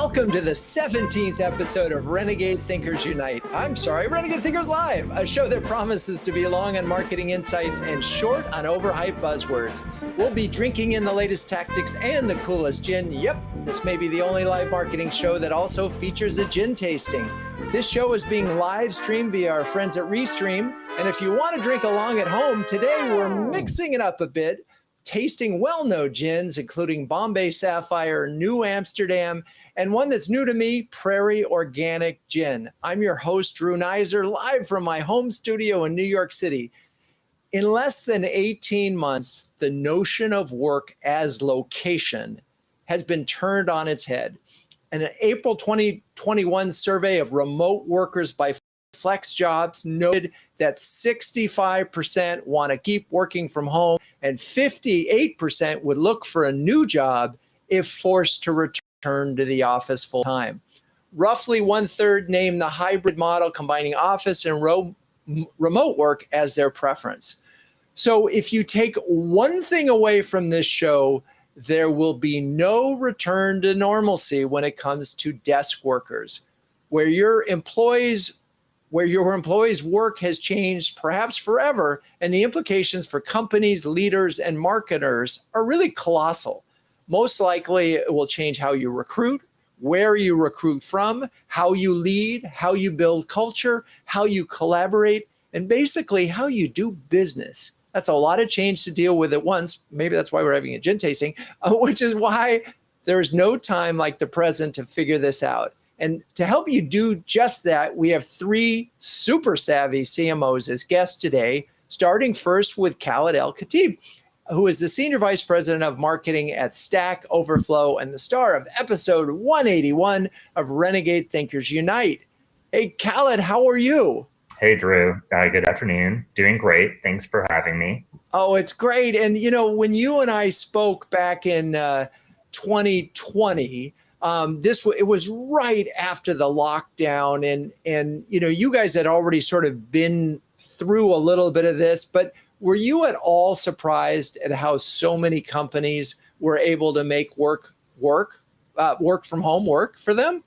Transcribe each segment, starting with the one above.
Welcome to the 17th episode of Renegade Thinkers Unite. Renegade Thinkers Live, a show that promises to be long on marketing insights and short on overhyped buzzwords. We'll be drinking in the latest tactics and the coolest gin. Yep, this may be the only live marketing show that also features a gin tasting. This show is being live streamed via our friends at Restream. And if you want to drink along at home, today we're mixing it up a bit, tasting well-known gins, including Bombay Sapphire, New Amsterdam, and one that's new to me, Prairie Organic Gin. I'm your host, Drew Neiser, live from my home studio in New York City. In less than 18 months, the notion of work as location has been turned on its head. An April 2021 survey of remote workers by Flex Jobs noted that 65% want to keep working from home and 58% would look for a new job if forced to return to the office full time. Roughly 1/3 named the hybrid model combining office and remote work as their preference. So if you take one thing away from this show, there will be no return to normalcy when it comes to desk workers, where your employees' work has changed perhaps forever, and the implications for companies, leaders, and marketers are really colossal. Most likely, it will change how you recruit, where you recruit from, how you lead, how you build culture, how you collaborate, and basically how you do business. That's a lot of change to deal with at once. Maybe that's why we're having a gin tasting, which is why there's no time like the present to figure this out. And to help you do just that, we have three super savvy CMOs as guests today, starting first with Khaled AlKhatib, who is the Senior Vice President of Marketing at Stack Overflow and the star of episode 181 of Renegade Thinkers Unite. Hey, Khaled, how are you? Hey, Drew. Good afternoon. Doing great. Thanks for having me. Oh, it's great. And, you know, when you and I spoke back in 2020, it was right after the lockdown, and you know, you guys had already sort of been through a little bit of this, but were you at all surprised at how so many companies were able to make work from home work for them?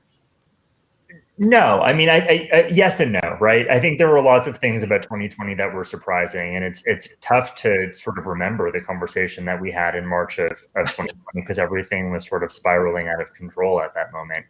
No, I mean, I yes and no, right? I think there were lots of things about 2020 that were surprising, and it's tough to sort of remember the conversation that we had in March of 2020 because everything was sort of spiraling out of control at that moment.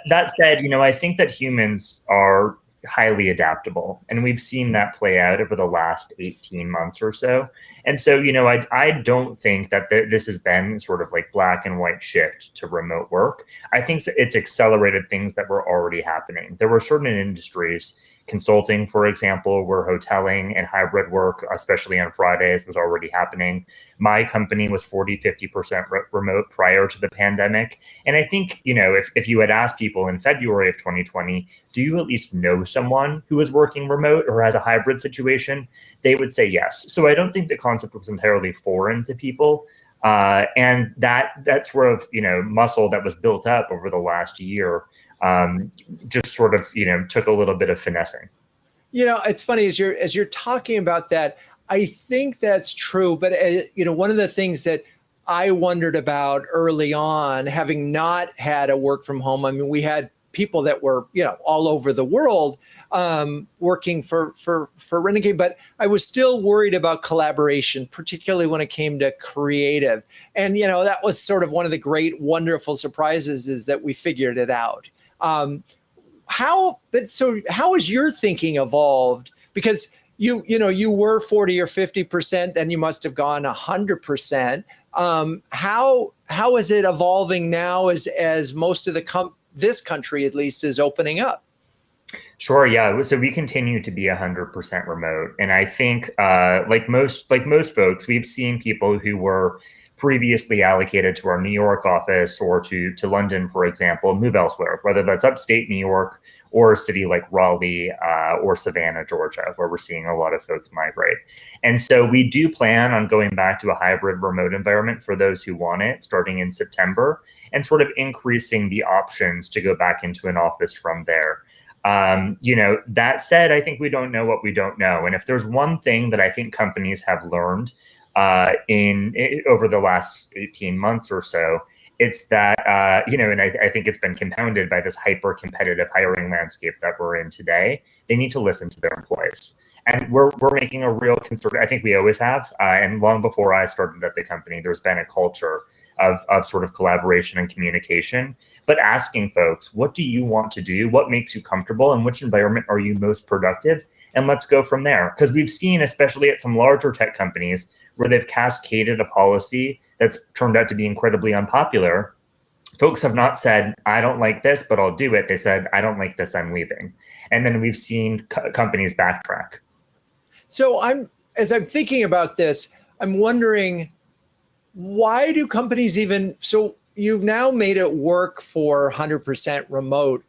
That said, you know, I think that humans are highly adaptable, and we've seen that play out over the last 18 months or so. And so, you know, I don't think that this has been sort of like black and white shift to remote work. I think it's accelerated things that were already happening. There were certain industries, consulting, for example, where hoteling and hybrid work, especially on Fridays, was already happening. My company was 40-50% remote prior to the pandemic. And I think, you know, if you had asked people in February of 2020, do you at least know someone who is working remote or has a hybrid situation? They would say yes. So I don't think the concept was entirely foreign to people. And that sort of, you know, muscle that was built up over the last year just sort of, you know, took a little bit of finessing. You know, it's funny as you're talking about that, I think that's true. But, you know, one of the things that I wondered about early on, having not had a work from home, I mean, we had people that were, you know, all over the world working for Renegade, but I was still worried about collaboration, particularly when it came to creative. And, you know, that was sort of one of the great, wonderful surprises is that we figured it out. How has your thinking evolved? Because you were 40 or 50%, then you must have gone 100%. How is it evolving now as most of this country at least is opening up? Sure. Yeah. So we continue to be 100% remote. And I think like most folks, we've seen people who were previously allocated to our New York office or to London, for example, move elsewhere, whether that's upstate New York or a city like Raleigh or Savannah, Georgia, where we're seeing a lot of folks migrate. And so we do plan on going back to a hybrid remote environment for those who want it starting in September and sort of increasing the options to go back into an office from there. You know, that said, I think we don't know what we don't know. And if there's one thing that I think companies have learned over the last 18 months or so, It's that, and I think it's been compounded by this hyper-competitive hiring landscape that we're in today. They need to listen to their employees. And we're making a real concerted, I think we always have, and long before I started at the company, there's been a culture of sort of collaboration and communication, but asking folks, what do you want to do? What makes you comfortable? And which environment are you most productive? And let's go from there. Because we've seen, especially at some larger tech companies, where they've cascaded a policy that's turned out to be incredibly unpopular. Folks have not said, I don't like this, but I'll do it. They said, I don't like this, I'm leaving. And then we've seen companies backtrack. So as I'm thinking about this, I'm wondering, why do companies so you've now made it work for 100% remote.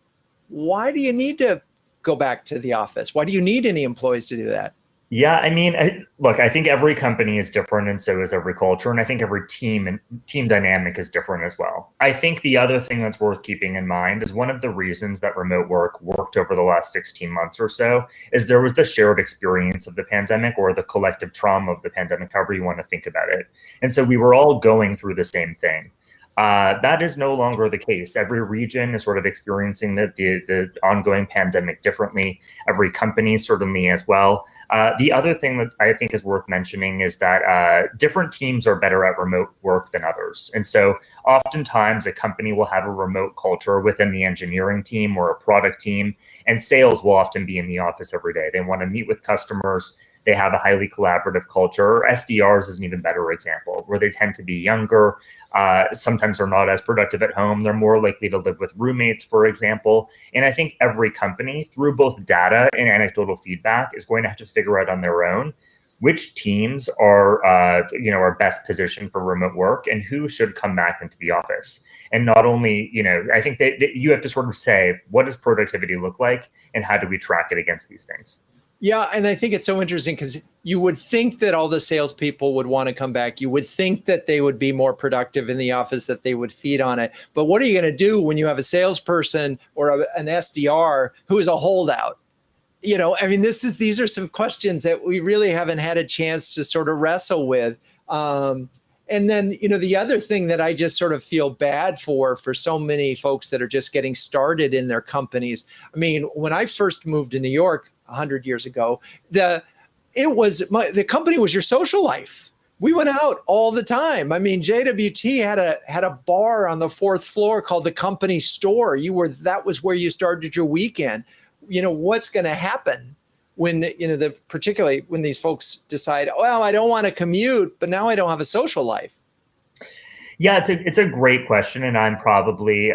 Why do you need to go back to the office? Why do you need any employees to do that? Yeah, I mean, look, I think every company is different, and so is every culture, and I think every team dynamic is different as well. I think the other thing that's worth keeping in mind is one of the reasons that remote work worked over the last 16 months or so is there was the shared experience of the pandemic, or the collective trauma of the pandemic, however you want to think about it. And so we were all going through the same thing. That is no longer the case. Every region is sort of experiencing the ongoing pandemic differently. Every company certainly as well. The other thing that I think is worth mentioning is that different teams are better at remote work than others. And so oftentimes a company will have a remote culture within the engineering team or a product team, and sales will often be in the office every day. They want to meet with customers. They have a highly collaborative culture. SDRs is an even better example, where they tend to be younger. Sometimes they're not as productive at home. They're more likely to live with roommates, for example. And I think every company, through both data and anecdotal feedback, is going to have to figure out on their own which teams are best positioned for remote work and who should come back into the office. And not only, I think that you have to sort of say, what does productivity look like, and how do we track it against these things? Yeah, and I think it's so interesting because you would think that all the salespeople would want to come back. You would think that they would be more productive in the office, that they would feed on it. But what are you going to do when you have a salesperson or an SDR who is a holdout? These are some questions that we really haven't had a chance to sort of wrestle with. And then, the other thing that I just sort of feel bad for so many folks that are just getting started in their companies. I mean, when I first moved to New York 100 years ago, the company was your social life. We went out all the time. I mean, JWT had a bar on the 4th floor called the company store. That was where you started your weekend. What's going to happen when particularly when these folks decide, well, I don't want to commute, but now I don't have a social life? Yeah, it's a great question, and I'm probably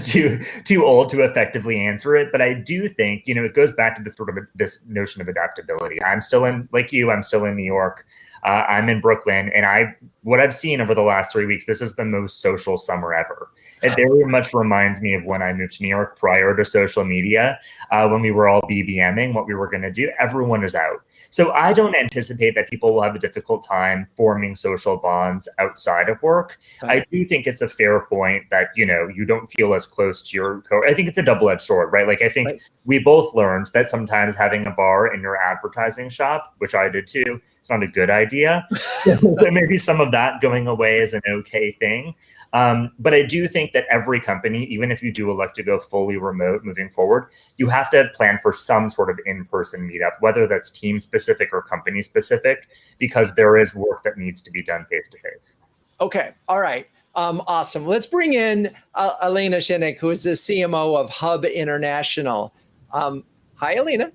too old to effectively answer it. But I do think it goes back to this notion of adaptability. I'm still in New York. I'm in Brooklyn, and what I've seen over the last 3 weeks, this is the most social summer ever. It very much reminds me of when I moved to New York prior to social media, when we were all BBMing what we were going to do. Everyone is out. So I don't anticipate that people will have a difficult time forming social bonds outside of work. Right. I do think it's a fair point that, you don't feel as close to I think it's a double-edged sword, right? Like, I think we both learned that sometimes having a bar in your advertising shop, which I did too, it's not a good idea. So maybe some of that going away is an okay thing. But I do think that every company, even if you do elect to go fully remote moving forward, you have to plan for some sort of in-person meetup, whether that's team specific or company specific, because there is work that needs to be done face-to-face. Okay. All right. Awesome. Let's bring in Ellina Shinnick, who is the CMO of Hub International. Hi, Ellina.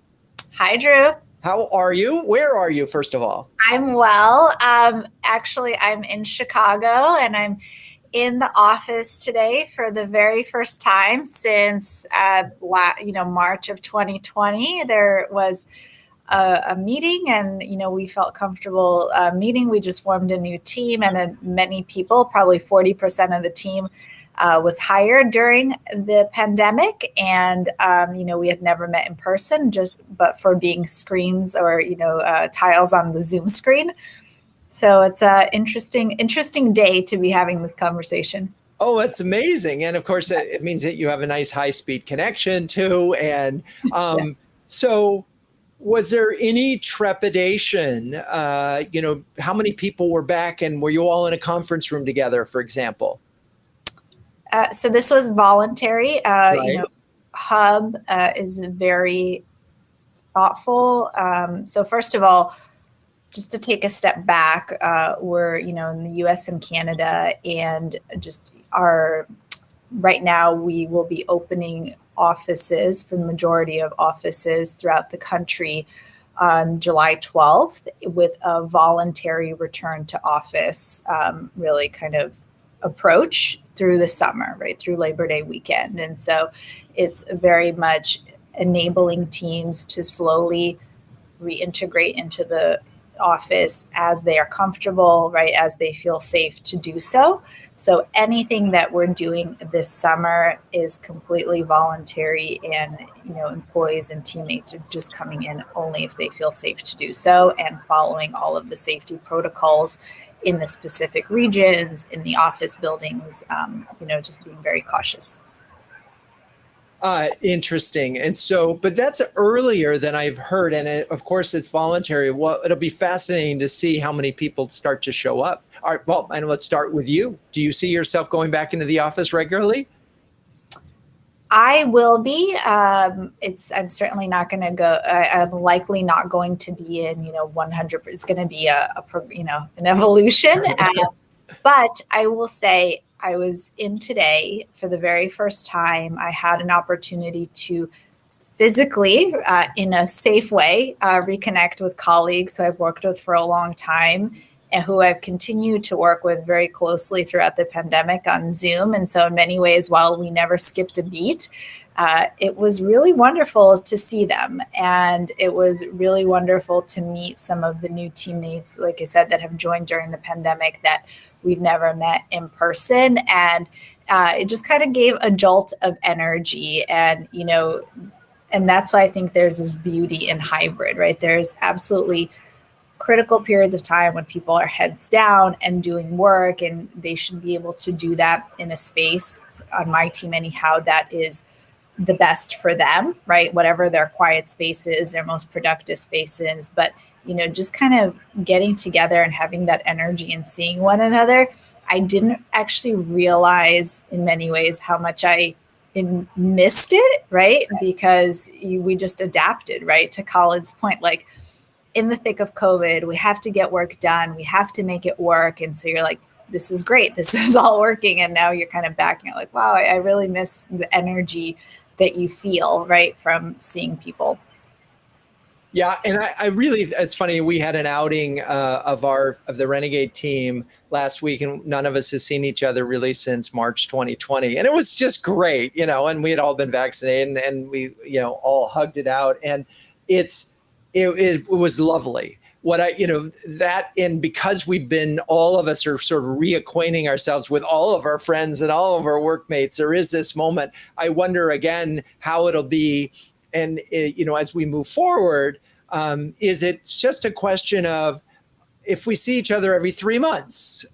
Hi, Drew. How are you? Where are you, first of all? I'm well. Actually, I'm in Chicago, and I'm in the office today for the very first time since March of 2020. There was a meeting, and we felt comfortable meeting. We just formed a new team, and many people, probably 40% of the team, was hired during the pandemic, and we had never met in person, but for being screens or tiles on the Zoom screen. So it's an interesting day to be having this conversation. Oh, that's amazing. And of course, it means that you have a nice high-speed connection too. And so Was there any trepidation? How many people were back, and were you all in a conference room together, for example? So this was voluntary. Right. Hub is very thoughtful. So first of all, just to take a step back, we're in the U.S. and Canada, and right now we will be opening offices for the majority of offices throughout the country on July 12th with a voluntary return to office, really kind of approach through the summer, right through Labor Day weekend. And so it's very much enabling teams to slowly reintegrate into the office as they are comfortable, right, as they feel safe to do so. So anything that we're doing this summer is completely voluntary, and employees and teammates are just coming in only if they feel safe to do so, and following all of the safety protocols in the specific regions, in the office buildings, just being very cautious. Interesting. And so, but that's earlier than I've heard. And of course, it's voluntary. Well, it'll be fascinating to see how many people start to show up. All right, well, and let's start with you. Do you see yourself going back into the office regularly? I will be. I'm certainly not going to go. I'm likely not going to be in, 100. It's going to be an evolution. But I will say, I was in today for the very first time. I had an opportunity to physically, in a safe way, reconnect with colleagues who I've worked with for a long time and who I've continued to work with very closely throughout the pandemic on Zoom. And so in many ways, while we never skipped a beat, it was really wonderful to see them. And it was really wonderful to meet some of the new teammates, like I said, that have joined during the pandemic that we've never met in person. And it just kind of gave a jolt of energy. And, and that's why I think there's this beauty in hybrid, right? There's absolutely critical periods of time when people are heads down and doing work, and they should be able to do that in a space, on my team anyhow, that is the best for them, right? Whatever their quiet space is, their most productive space is. But, just kind of getting together and having that energy and seeing one another, I didn't actually realize in many ways how much I missed it, right? Because we just adapted, right? To Khalid's point, like, in the thick of COVID, we have to get work done. We have to make it work. And so you're like, this is great. This is all working. And now you're kind of back and you're like, wow, I really miss the energy that you feel, right, from seeing people. Yeah, and I really, it's funny, we had an outing of the Renegade team last week, and none of us has seen each other really since March 2020. And it was just great, and we had all been vaccinated, and we, all hugged it out. And it was lovely. And because all of us are sort of reacquainting ourselves with all of our friends and all of our workmates, there is this moment. I wonder again how it'll be. And, as we move forward, is it just a question of, if we see each other every 3 months,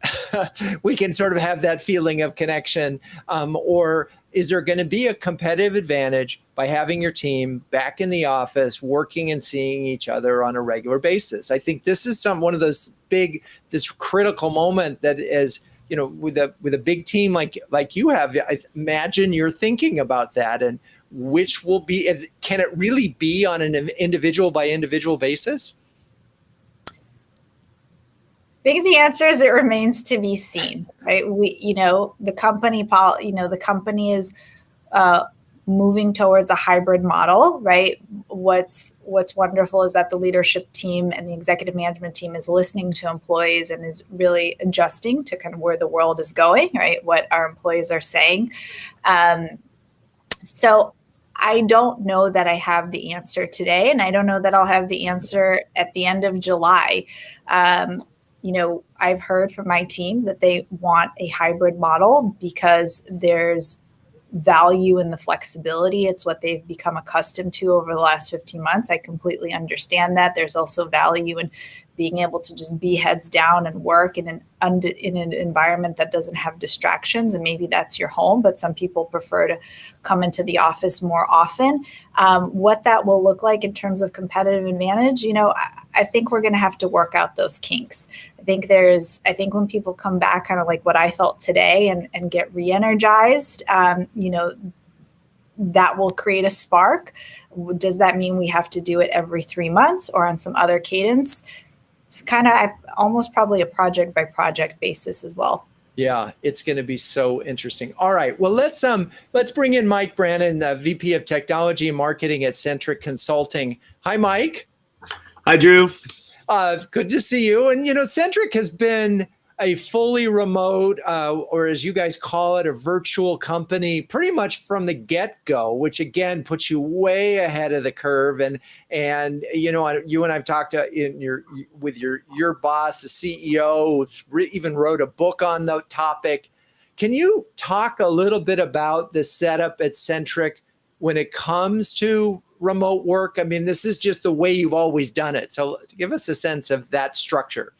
we can sort of have that feeling of connection, or is there going to be a competitive advantage by having your team back in the office, working and seeing each other on a regular basis? I think this is one of those this critical moment that is, with a big team like you have. I imagine you're thinking about that, and which will be, can it really be on an individual by individual basis? I think the answer is it remains to be seen, right? The company is moving towards a hybrid model, right? What's wonderful is that the leadership team and the executive management team is listening to employees and is really adjusting to kind of where the world is going, right? What our employees are saying. So I don't know that I have the answer today, and I don't know that I'll have the answer at the end of July. I've heard from my team that they want a hybrid model because there's value in the flexibility. It's what they've become accustomed to over the last 15 months. I completely understand that. There's also value in being able to just be heads down and work in an environment that doesn't have distractions. And maybe that's your home, but some people prefer to come into the office more often. What that will look like in terms of competitive advantage, I think we're going to have to work out those kinks. I think when people come back kind of like what I felt today and get re-energized, that will create a spark. Does that mean we have to do it every 3 months or on some other cadence? It's kind of almost probably a project by project basis as well. Yeah, it's going to be so interesting. All right, well, let's bring in Mike Brannan, the VP of Technology and Marketing at Centric Consulting. Hi, Mike. Hi, Drew. Good to see you. And Centric has been a fully remote, or as you guys call it, a virtual company, pretty much from the get-go, which again puts you way ahead of the curve. And you and I've talked with your boss, the CEO, even wrote a book on the topic. Can you talk a little bit about the setup at Centric when it comes to remote work? I mean, this is just the way you've always done it. So give us a sense of that structure.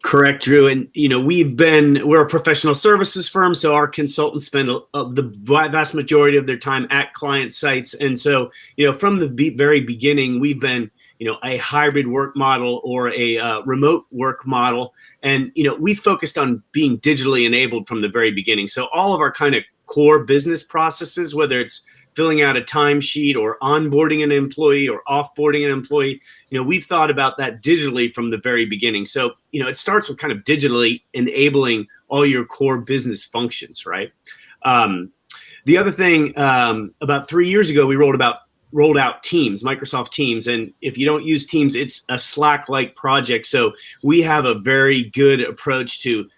Correct, Drew. And, we're a professional services firm, so our consultants spend the vast majority of their time at client sites. And so, from the very beginning, we've been, a hybrid work model or a remote work model. And, we focused on being digitally enabled from the very beginning. So all of our kind of core business processes, whether it's filling out a timesheet or onboarding an employee or offboarding an employee, we've thought about that digitally from the very beginning. So, it starts with kind of digitally enabling all your core business functions, right? The other thing, about 3 years ago, we rolled out Teams, Microsoft Teams. And if you don't use Teams, it's a Slack-like project. So we have a very good approach to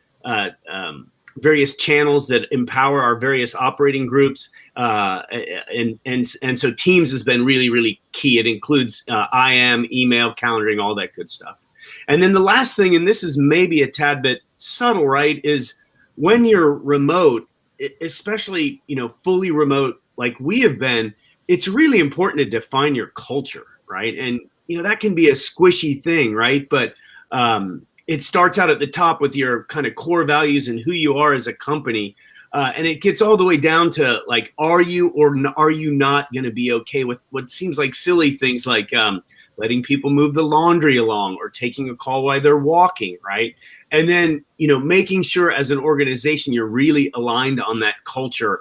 various channels that empower our various operating groups. And so Teams has been really, really key. It includes IM, email, calendaring, all that good stuff. And then the last thing, and this is maybe a tad bit subtle, right, is when you're remote, especially, fully remote like we have been, it's really important to define your culture, right? And, that can be a squishy thing, right? But it starts out at the top with your kind of core values and who you are as a company. And it gets all the way down to like, are you or are you not going to be okay with what seems like silly things like letting people move the laundry along or taking a call while they're walking, right? And then, making sure as an organization, you're really aligned on that culture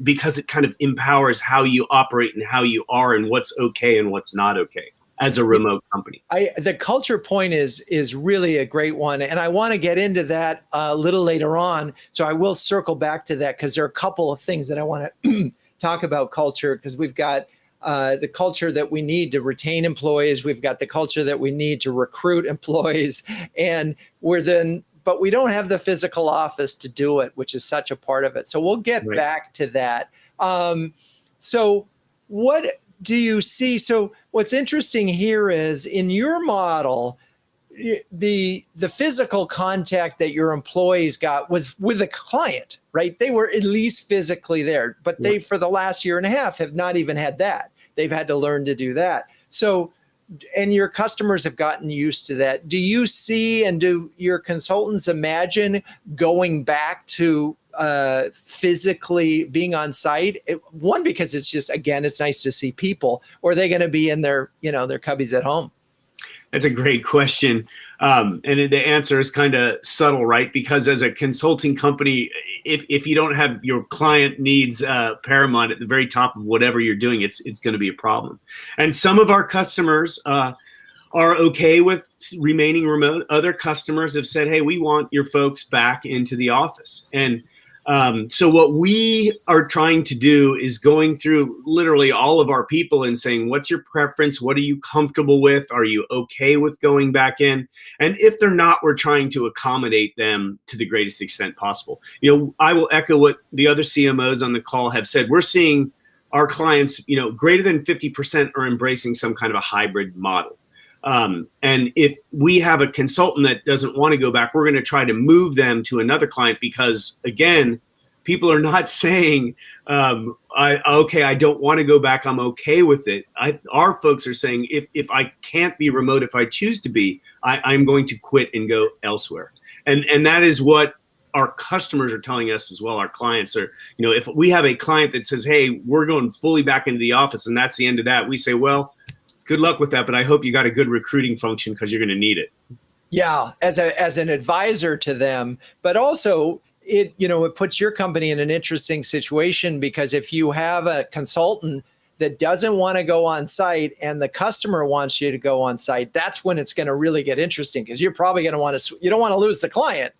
because it kind of empowers how you operate and how you are and what's okay and what's not okay as a remote company. The culture point is really a great one. And I want to get into that a little later on. So I will circle back to that because there are a couple of things that I want to talk about culture, because we've got the culture that we need to retain employees. We've got the culture that we need to recruit employees. And but we don't have the physical office to do it, which is such a part of it. So we'll get back to that. So what do you see? So what's interesting here is in your model, the physical contact that your employees got was with a client, right? They were at least physically there, but they, for the last year and a half, have not even had that. They've had to learn to do that. So, and your customers have gotten used to that. Do you see, and do your consultants imagine going back to physically being on site? One, because it's just, again, it's nice to see people, or are they going to be in their cubbies at home? That's a great question. And the answer is kind of subtle, right? Because as a consulting company, if you don't have your client needs paramount at the very top of whatever you're doing, it's going to be a problem. And some of our customers are okay with remaining remote. Other customers have said, hey, we want your folks back into the office. And so what we are trying to do is going through literally all of our people and saying, what's your preference? What are you comfortable with? Are you okay with going back in? And if they're not, we're trying to accommodate them to the greatest extent possible. I will echo what the other CMOs on the call have said. We're seeing our clients, greater than 50% are embracing some kind of a hybrid model. And if we have a consultant that doesn't want to go back, we're going to try to move them to another client because, again, people are not saying, I don't want to go back. I'm okay with it. Our folks are saying, if I can't be remote, if I choose to be, I'm going to quit and go elsewhere. And that is what our customers are telling us as well. Our clients are, if we have a client that says, hey, we're going fully back into the office and that's the end of that, we say, well, good luck with that, but I hope you got a good recruiting function because you're going to need it. Yeah, as an advisor to them, but also it puts your company in an interesting situation, because if you have a consultant that doesn't want to go on site and the customer wants you to go on site, that's when it's going to really get interesting, because you're probably going to want to, you don't want to lose the client.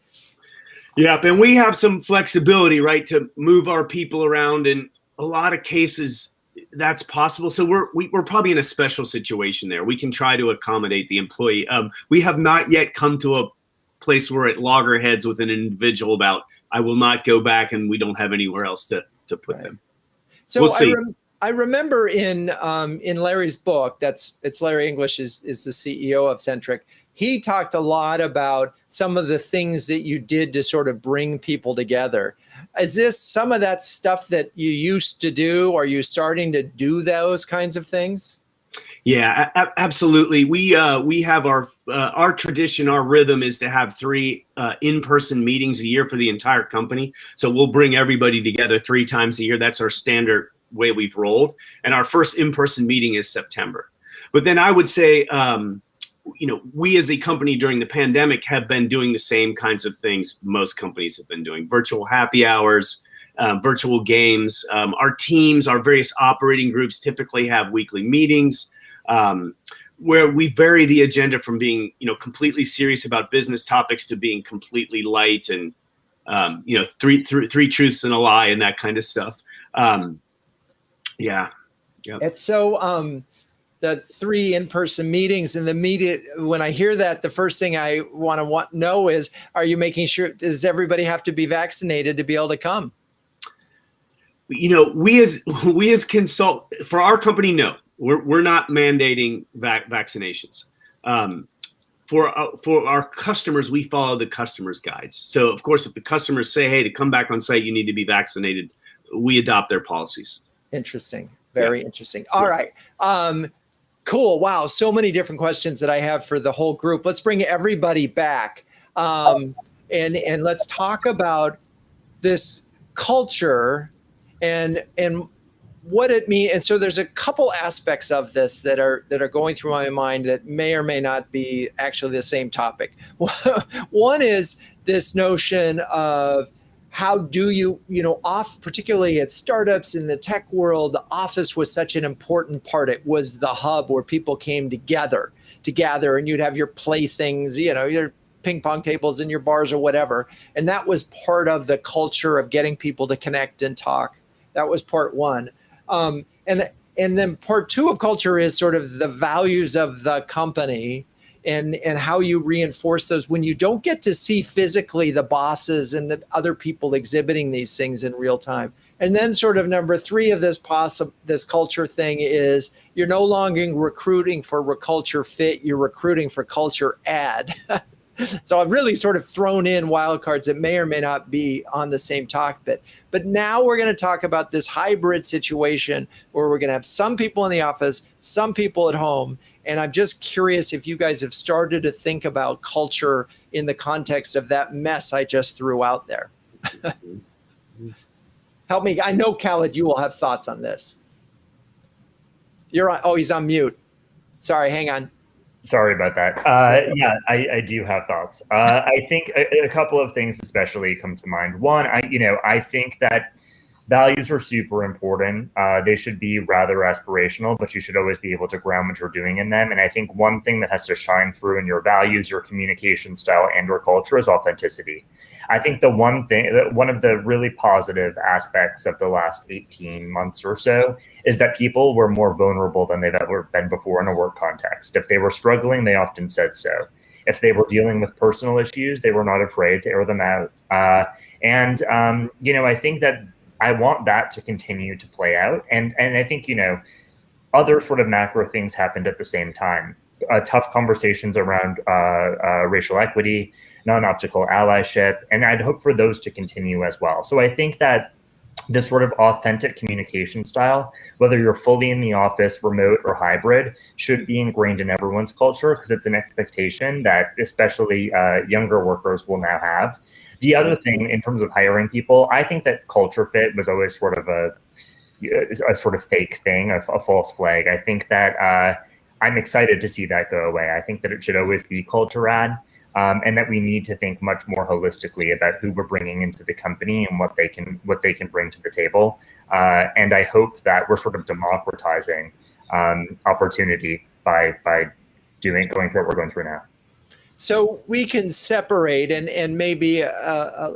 Yeah, and we have some flexibility, right, to move our people around. In a lot of cases, that's possible. So we're probably in a special situation there. We can try to accommodate the employee. We have not yet come to a place where it loggerheads with an individual about, I will not go back, and we don't have anywhere else to put them. So we'll see. I remember in Larry's book, it's Larry English is the CEO of Centric. He talked a lot about some of the things that you did to sort of bring people together. Is this some of that stuff that you used to do? Are you starting to do those kinds of things? Yeah, absolutely. We have our tradition, our rhythm is to have 3 in-person meetings a year for the entire company. So we'll bring everybody together 3 times a year. That's our standard way we've rolled. And our first in-person meeting is September. But then I would say, we as a company during the pandemic have been doing the same kinds of things most companies have been doing: virtual happy hours, virtual games. Our teams, our various operating groups typically have weekly meetings where we vary the agenda from being, completely serious about business topics to being completely light and, three truths and a lie and that kind of stuff. Yeah. Yep. It's so, the 3 in-person meetings and the media, when I hear that, the first thing I want to know is, are you making sure, does everybody have to be vaccinated to be able to come? We as consult for our company, no, we're not mandating vaccinations. For our customers, we follow the customer's guides. So of course, if the customers say, hey, to come back on site, you need to be vaccinated, we adopt their policies. Interesting. Very interesting. All right. Cool. Wow. So many different questions that I have for the whole group. Let's bring everybody back. And let's talk about this culture and what it means. And so there's a couple aspects of this that are going through my mind that may or may not be actually the same topic. One is this notion of, how do you, particularly at startups in the tech world, the office was such an important part. It was the hub where people came together, and you'd have your playthings, your ping pong tables and your bars or whatever. And that was part of the culture of getting people to connect and talk. That was part one. And then part 2 of culture is sort of the values of the company, and how you reinforce those when you don't get to see physically the bosses and the other people exhibiting these things in real time. And then sort of number 3 of this culture thing is, you're no longer recruiting for culture fit, you're recruiting for culture add. So I've really sort of thrown in wildcards that may or may not be on the same topic. But now we're going to talk about this hybrid situation where we're going to have some people in the office, some people at home. And I'm just curious if you guys have started to think about culture in the context of that mess I just threw out there. Help me. I know, Khalid, you will have thoughts on this. You're on. Oh, he's on mute. Sorry, hang on. Sorry about that. Yeah, I do have thoughts. I think a couple of things especially come to mind. One, I think that values are super important. They should be rather aspirational, but you should always be able to ground what you're doing in them. And I think one thing that has to shine through in your values, your communication style, and your culture is authenticity. I think one of the really positive aspects of the last 18 months or so is that people were more vulnerable than they've ever been before in a work context. If they were struggling, they often said so. If they were dealing with personal issues, they were not afraid to air them out. I think that I want that to continue to play out. And I think, other sort of macro things happened at the same time. tough conversations around racial equity, non-optical allyship, and I'd hope for those to continue as well. So I think that this sort of authentic communication style, whether you're fully in the office, remote, or hybrid, should be ingrained in everyone's culture, because it's an expectation that especially younger workers will now have. The other thing in terms of hiring people, I think that culture fit was always sort of a sort of fake thing, a false flag. I think that I'm excited to see that go away. I think that it should always be culture ad. And that we need to think much more holistically about who we're bringing into the company and what they can bring to the table. And I hope that we're sort of democratizing opportunity by going through what we're going through now. So we can separate, and maybe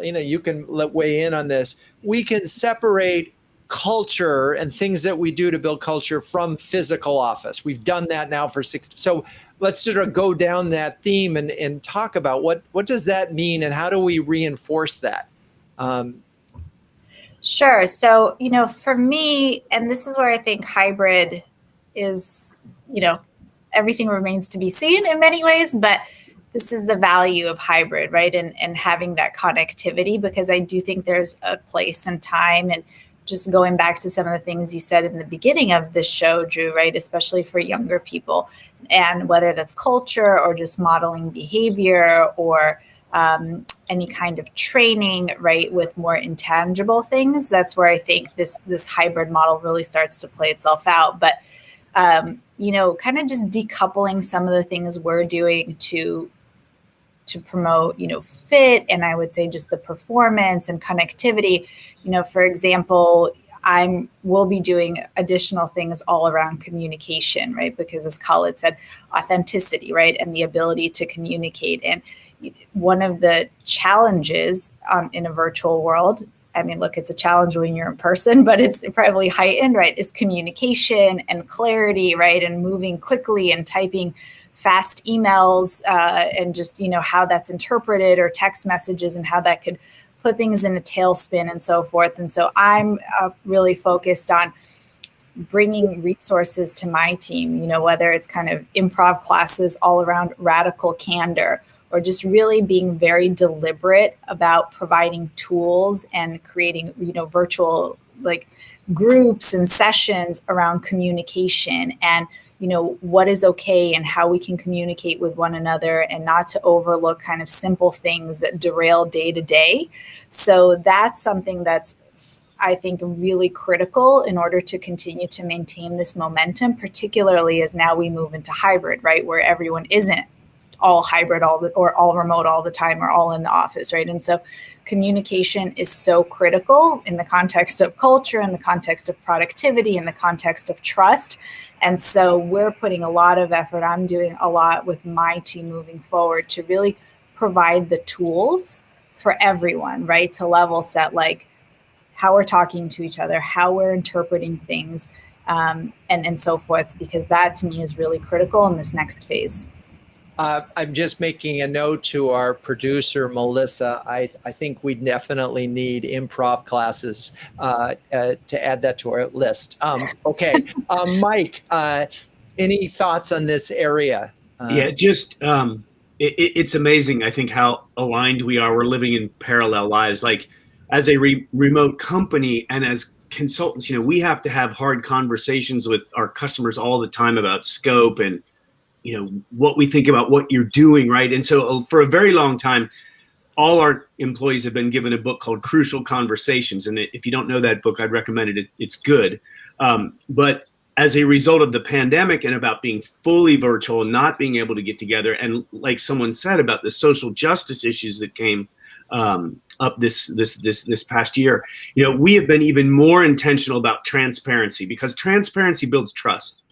you can weigh in on this. We can separate culture and things that we do to build culture from physical office. We've done that now for 60. So let's sort of go down that theme and talk about what does that mean and how do we reinforce that? Sure. So, for me, and this is where I think hybrid is, everything remains to be seen in many ways, but this is the value of hybrid, right? And having that connectivity, because I do think there's a place and time, and just going back to some of the things you said in the beginning of this show, Drew, right? Especially for younger people, and whether that's culture or just modeling behavior or any kind of training, right? With more intangible things, that's where I think this hybrid model really starts to play itself out. But, kind of just decoupling some of the things we're doing to promote, fit, and I would say just the performance and connectivity. For example, we'll be doing additional things all around communication, right? Because as Khalid said, authenticity, right? And the ability to communicate. And one of the challenges in a virtual world, I mean, look, it's a challenge when you're in person, but it's probably heightened, right? Is communication and clarity, right? And moving quickly and typing fast emails and just, how that's interpreted, or text messages and how that could put things in a tailspin and so forth. And so I'm really focused on bringing resources to my team, whether it's kind of improv classes all around radical candor, or just really being very deliberate about providing tools and creating, virtual groups and sessions around communication and, what is okay and how we can communicate with one another, and not to overlook kind of simple things that derail day to day. So that's something that's, I think, really critical in order to continue to maintain this momentum, particularly as now we move into hybrid, right? Where everyone isn't all hybrid or all remote all the time, or all in the office, right? And so communication is so critical in the context of culture, in the context of productivity, in the context of trust. And so we're putting a lot of effort. I'm doing a lot with my team moving forward to really provide the tools for everyone, right? To level set, how we're talking to each other, how we're interpreting things, and so forth, because that to me is really critical in this next phase. I'm just making a note to our producer, Melissa. I think we definitely need improv classes to add that to our list. Okay. Mike, any thoughts on this area? It's amazing, I think, how aligned we are. We're living in parallel lives. As a remote company and as consultants, we have to have hard conversations with our customers all the time about scope and what we think about what you're doing, right? And so for a very long time, all our employees have been given a book called Crucial Conversations. And if you don't know that book, I'd recommend it. It's good. But as a result of the pandemic and about being fully virtual and not being able to get together, and like someone said about the social justice issues that came up this past year, we have been even more intentional about transparency, because transparency builds trust.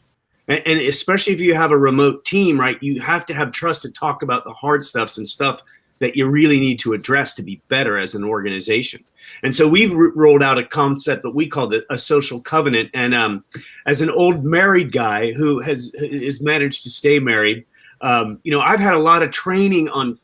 And especially if you have a remote team, right, you have to have trust to talk about the hard stuffs and stuff that you really need to address to be better as an organization. And so we've rolled out a concept that we call a social covenant. And as an old married guy who has managed to stay married, I've had a lot of training on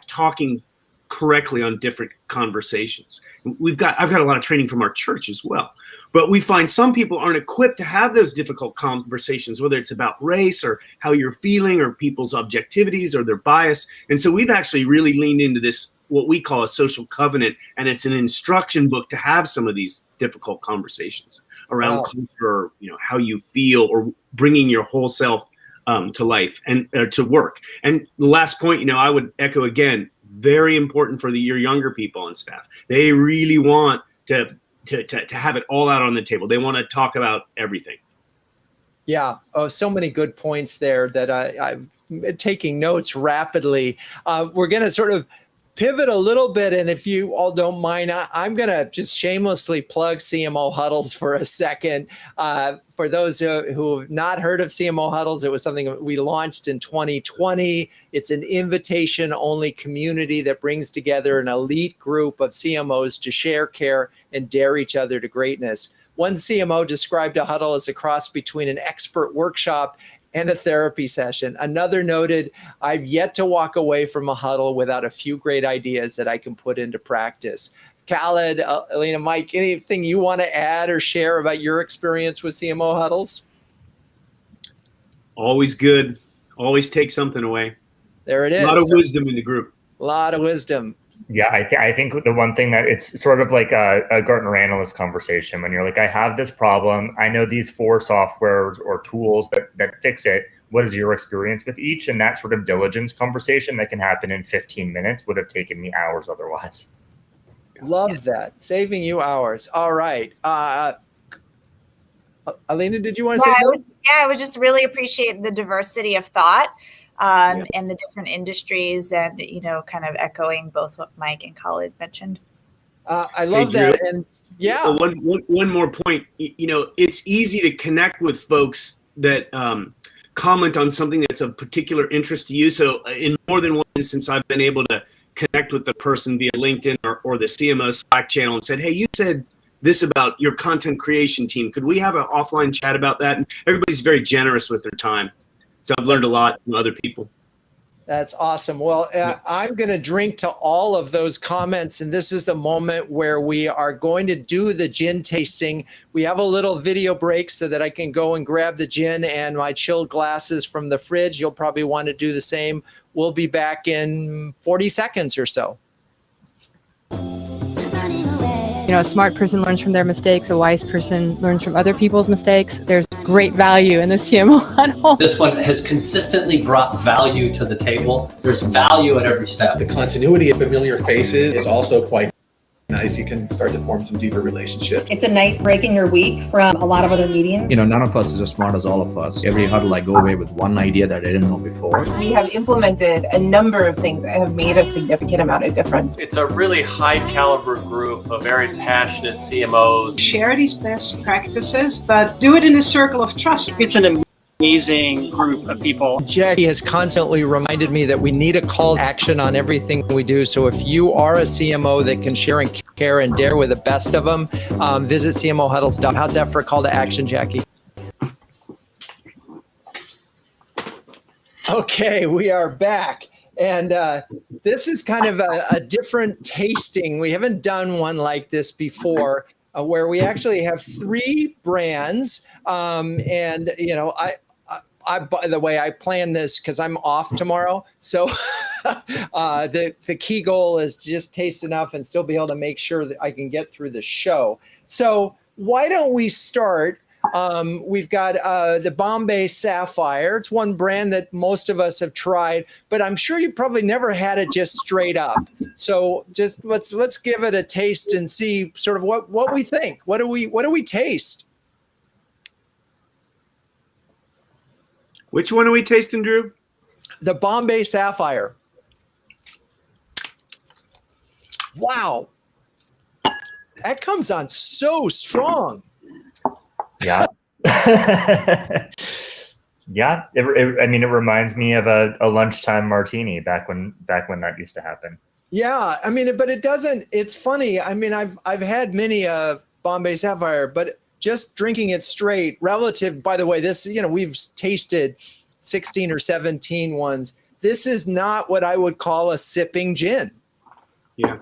talking correctly on different conversations. I've got a lot of training from our church as well, but we find some people aren't equipped to have those difficult conversations, whether it's about race or how you're feeling or people's objectivities or their bias. And so we've actually really leaned into this, what we call a social covenant, and it's an instruction book to have some of these difficult conversations around culture, how you feel, or bringing your whole self to life and to work. And the last point, I would echo again, very important for your younger people on staff. They really want to have it all out on the table. They want to talk about everything. Yeah. Oh, so many good points there that I've been taking notes rapidly. We're going to sort of pivot a little bit, and if you all don't mind, I'm going to just shamelessly plug CMO Huddles for a second. For those who have not heard of CMO Huddles, it was something that we launched in 2020. It's an invitation-only community that brings together an elite group of CMOs to share, care, and dare each other to greatness. One CMO described a huddle as a cross between an expert workshop and a therapy session. Another noted, I've yet to walk away from a huddle without a few great ideas that I can put into practice. Khalid, Ellina, Mike, anything you want to add or share about your experience with CMO huddles? Always good. Always take something away. There it is. A lot of wisdom in the group. A lot of wisdom. Yeah, I think the one thing that it's sort of like a Gartner Analyst conversation when you're like, I have this problem. I know these 4 softwares or tools that fix it. What is your experience with each? And that sort of diligence conversation that can happen in 15 minutes would have taken me hours otherwise. Love that. Saving you hours. All right. Ellina, did you want to say something? I would just really appreciate the diversity of thought. And the different industries, and kind of echoing both what Mike and Khalid mentioned. I love that. And one more point. It's easy to connect with folks that comment on something that's of particular interest to you. So in more than one instance, I've been able to connect with the person via LinkedIn or the CMO Slack channel and said, hey, you said this about your content creation team. Could we have an offline chat about that? And everybody's very generous with their time. So I've learned a lot from other people. That's awesome. Well, I'm going to drink to all of those comments, and this is the moment where we are going to do the gin tasting. We have a little video break so that I can go and grab the gin and my chilled glasses from the fridge. You'll probably want to do the same. We'll be back in 40 seconds or so. A smart person learns from their mistakes. A wise person learns from other people's mistakes. There's great value in the CMO huddle. This one has consistently brought value to the table. There's value at every step. The continuity of familiar faces is also quite nice. You can start to form some deeper relationships. It's a nice break in your week from a lot of other meetings. None of us is as smart as all of us. Every huddle I go away with one idea that I didn't know before. We have implemented a number of things that have made a significant amount of difference. It's a really high caliber group of very passionate CMOs. Share these best practices, but do it in a circle of trust. It's an amazing group of people. Jackie has constantly reminded me that we need a call to action on everything we do. So if you are a CMO that can share and care and dare with the best of them, visit CMOhuddles.com. How's that for a call to action, Jackie? Okay, we are back. And this is kind of a different tasting. We haven't done one like this before, where we actually have 3 brands. And, by the way, I planned this because I'm off tomorrow. So the key goal is just taste enough and still be able to make sure that I can get through the show. So why don't we start? We've got the Bombay Sapphire. It's one brand that most of us have tried, but I'm sure you probably never had it just straight up. So just let's give it a taste and see sort of what we think. What do we taste? Which one are we tasting, Drew? The Bombay Sapphire. Wow. That comes on so strong. Yeah. Yeah. It reminds me of a lunchtime martini back when that used to happen. Yeah. But it doesn't, it's funny. I've had many Bombay Sapphire, but just drinking it straight relative, by the way, this, we've tasted 16 or 17 ones. This is not what I would call a sipping gin. Yeah.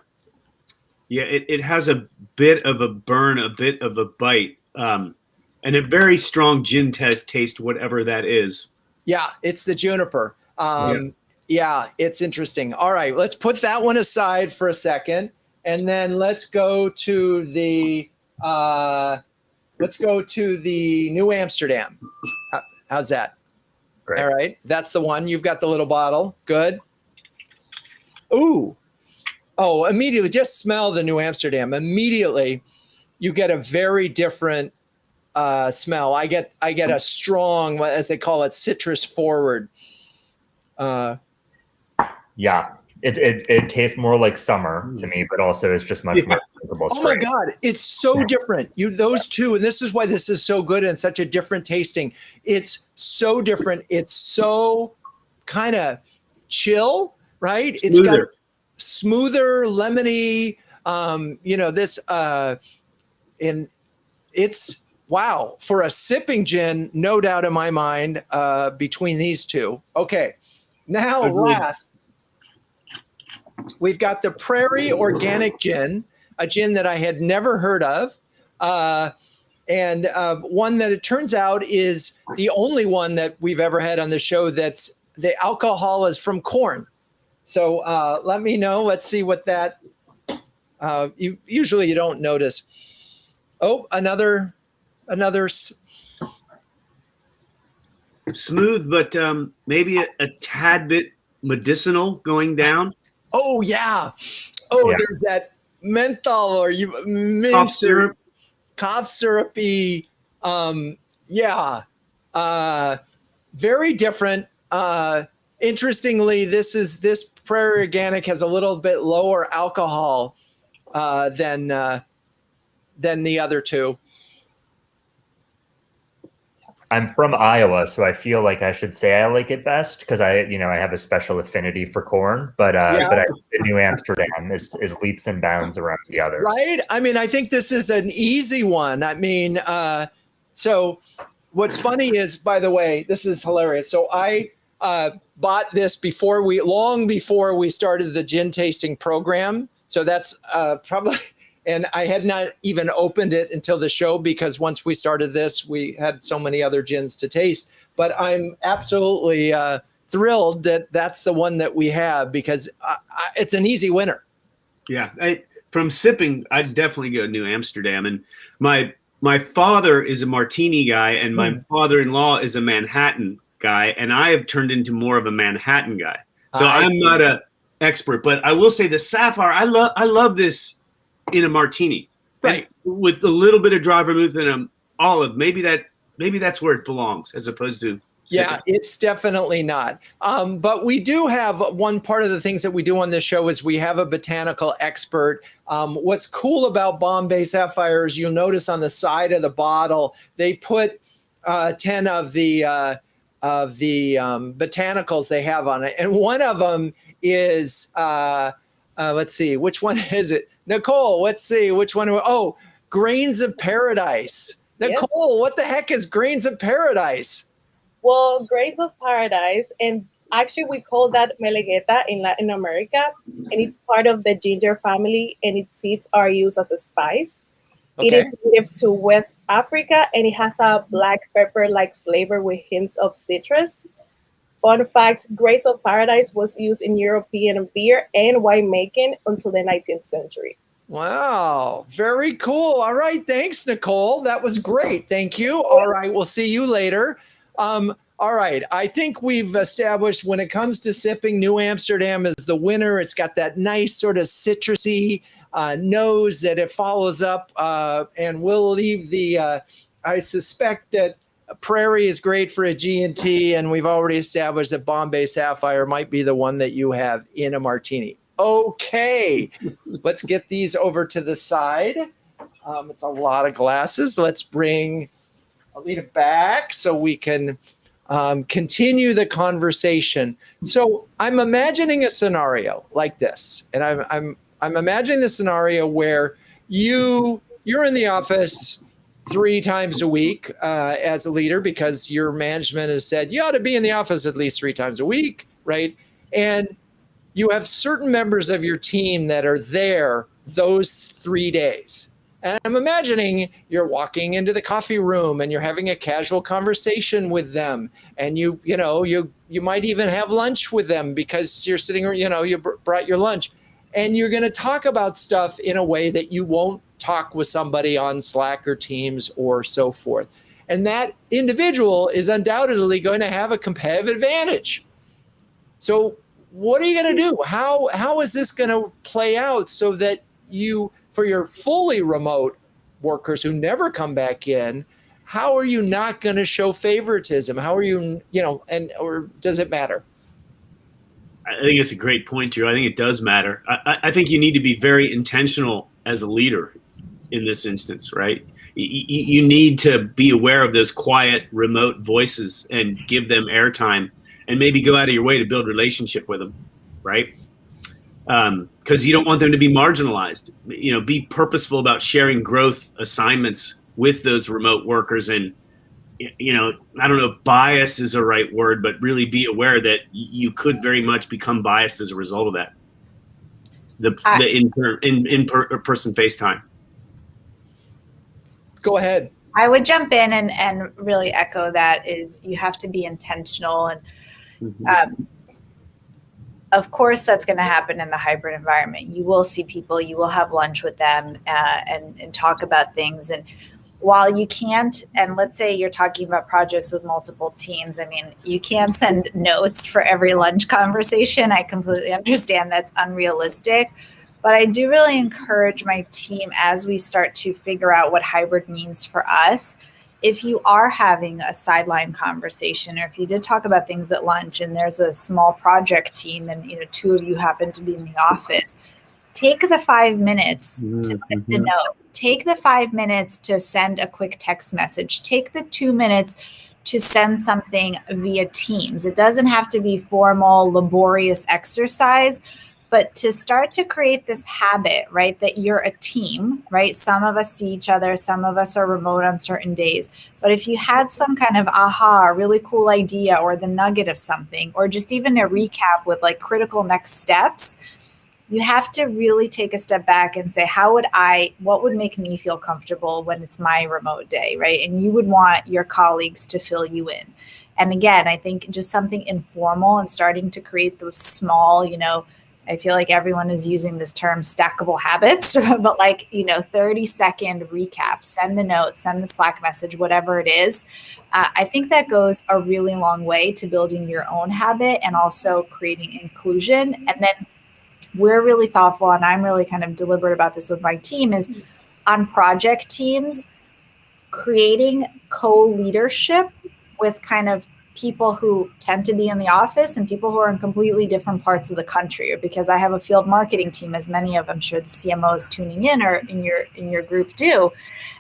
Yeah, it has a bit of a burn, a bit of a bite, and a very strong gin taste, whatever that is. Yeah, it's the juniper. Yeah, it's interesting. All right, let's put that one aside for a second, and then let's go to the New Amsterdam. How's that? Great. All right, that's the one. You've got the little bottle. Good. Ooh. Oh, immediately, just smell the New Amsterdam. Immediately, you get a very different smell. I get a strong, as they call it, citrus forward. Yeah, it tastes more like summer to me, but also it's just much more drinkable. Oh my God, it's so different. Those two, and this is why this is so good and such a different tasting. It's so different. It's so kind of chill, right? Smoother. It's got smoother, lemony. And it's wow for a sipping gin, no doubt in my mind. Between these two, okay. Now, last, we've got the Prairie Organic Gin, a gin that I had never heard of, and one that it turns out is the only one that we've ever had on the show that's the alcohol is from corn. So let me know. Let's see what that. Usually you don't notice. Oh, another. Smooth, but maybe a tad bit medicinal going down. Oh yeah. Oh, Yeah. there's that menthol or Cough syrup. cough syrupy. Yeah. Very different. Interestingly, this Prairie Organic has a little bit lower alcohol than the other two. I'm from Iowa, so I feel like I should say I like it best because I have a special affinity for corn. But the New Amsterdam is leaps and bounds around the others. Right? I mean, I think this is an easy one. I mean, so what's funny is, by the way, this is hilarious. So I bought this long before we started the gin tasting program. So that's probably. And I had not even opened it until the show because once we started this, we had so many other gins to taste. But I'm absolutely thrilled that that's the one that we have because it's an easy winner. Yeah, from sipping, I'd definitely go New Amsterdam. And my father is a martini guy, and my father-in-law is a Manhattan guy, and I have turned into more of a Manhattan guy. So I'm not an expert, but I will say the Sapphire. I love this. In a martini, right? And with a little bit of dry vermouth and an olive, maybe that's where it belongs, as opposed to yeah, it's definitely not. But we do have one part of the things that we do on this show is we have a botanical expert. What's cool about Bombay Sapphire is you'll notice on the side of the bottle they put 10 of the botanicals they have on it, and one of them is. Let's see, which one is it? Nicole, let's see, which one? Oh, Grains of Paradise. Nicole, what the heck is Grains of Paradise? Well, Grains of Paradise, and actually we call that Melegueta in Latin America, and it's part of the ginger family, and its seeds are used as a spice. Okay. It is native to West Africa, and it has a black pepper-like flavor with hints of citrus. Fun fact, Grains of Paradise was used in European beer and winemaking until the 19th century. Wow, very cool. All right, thanks, Nicole. That was great. Thank you. All right, we'll see you later. All right, I think we've established when it comes to sipping, New Amsterdam is the winner. It's got that nice sort of citrusy nose that it follows up, and we'll leave the, I suspect that Prairie is great for a G&T, and we've already established that Bombay Sapphire might be the one that you have in a martini. Okay, let's get these over to the side. It's a lot of glasses. Let's bring Ellina back so we can continue the conversation. So I'm imagining a scenario like this, and I'm imagining the scenario where you're in the office 3 times a week as a leader because your management has said you ought to be in the office at least 3 times a week, right? And you have certain members of your team that are there those 3 days. And I'm imagining you're walking into the coffee room and you're having a casual conversation with them. And you might even have lunch with them because you're sitting, you brought your lunch. And you're going to talk about stuff in a way that you won't talk with somebody on Slack or Teams or so forth. And that individual is undoubtedly going to have a competitive advantage. So what are you going to do? How is this going to play out so that for your fully remote workers who never come back in, how are you not going to show favoritism? How are you, or does it matter? I think it's a great point, Drew. I think it does matter. I think you need to be very intentional as a leader in this instance, right? You need to be aware of those quiet, remote voices and give them airtime, and maybe go out of your way to build relationship with them, right? Because you don't want them to be marginalized. Be purposeful about sharing growth assignments with those remote workers. And, I don't know if bias is the right word, but really be aware that you could very much become biased as a result of that. The in-person FaceTime. Go ahead. I would jump in and really echo that is you have to be intentional. And of course, that's going to happen in the hybrid environment. You will see people, you will have lunch with them and talk about things. And while you can't, and let's say you're talking about projects with multiple teams, I mean, you can't send notes for every lunch conversation. I completely understand that's unrealistic. But I do really encourage my team as we start to figure out what hybrid means for us. If you are having a sideline conversation, or if you did talk about things at lunch and there's a small project team and two of you happen to be in the office, take the 5 minutes to send a note. Take the 5 minutes to send a quick text message. Take the 2 minutes to send something via Teams. It doesn't have to be formal, laborious exercise, but to start to create this habit, right, that you're a team, right? Some of us see each other, some of us are remote on certain days. But if you had some kind of aha, really cool idea or the nugget of something, or just even a recap with like critical next steps, you have to really take a step back and say, what would make me feel comfortable when it's my remote day, right? And you would want your colleagues to fill you in. And again, I think just something informal and starting to create those small, I feel like everyone is using this term stackable habits, but 30-second recap, send the note, send the Slack message, whatever it is. I think that goes a really long way to building your own habit and also creating inclusion. And then we're really thoughtful, and I'm really kind of deliberate about this with my team, is on project teams, creating co-leadership with kind of people who tend to be in the office and people who are in completely different parts of the country, or because I have a field marketing team, as many of, I'm sure the CMOs tuning in or in your group do.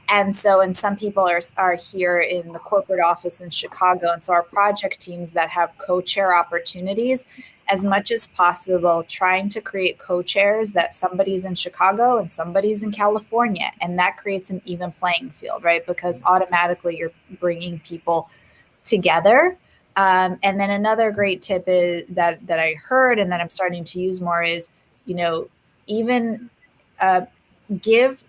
And so, and some people are here in the corporate office in Chicago. And so our project teams that have co-chair opportunities, as much as possible, trying to create co-chairs that somebody's in Chicago and somebody's in California. And that creates an even playing field, right? Because automatically you're bringing people together. And then another great tip is that I heard and that I'm starting to use more is, even give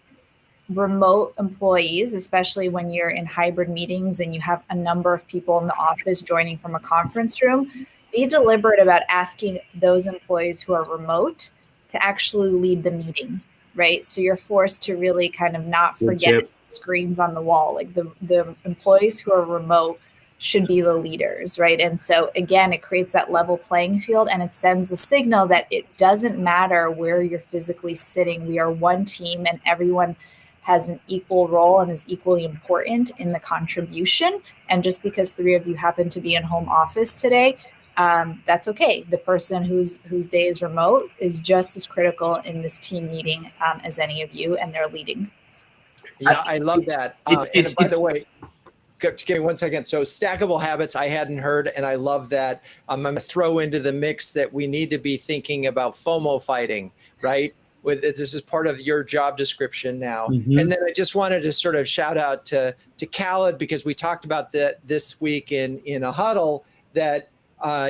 remote employees, especially when you're in hybrid meetings and you have a number of people in the office joining from a conference room, be deliberate about asking those employees who are remote to actually lead the meeting, right? So you're forced to really kind of not forget screens on the wall. Like the employees who are remote should be the leaders, right? And so again, it creates that level playing field, and it sends a signal that it doesn't matter where you're physically sitting. We are one team and everyone has an equal role and is equally important in the contribution. And just because 3 of you happen to be in home office today, that's okay. The person whose day is remote is just as critical in this team meeting as any of you, and they're leading. Yeah, I love that. And by the way, give me 1 second. So stackable habits, I hadn't heard, and I love that. I'm going to throw into the mix that we need to be thinking about FOMO fighting, right? This is part of your job description now. Mm-hmm. And then I just wanted to sort of shout out to Khalid, because we talked about that this week in a huddle, that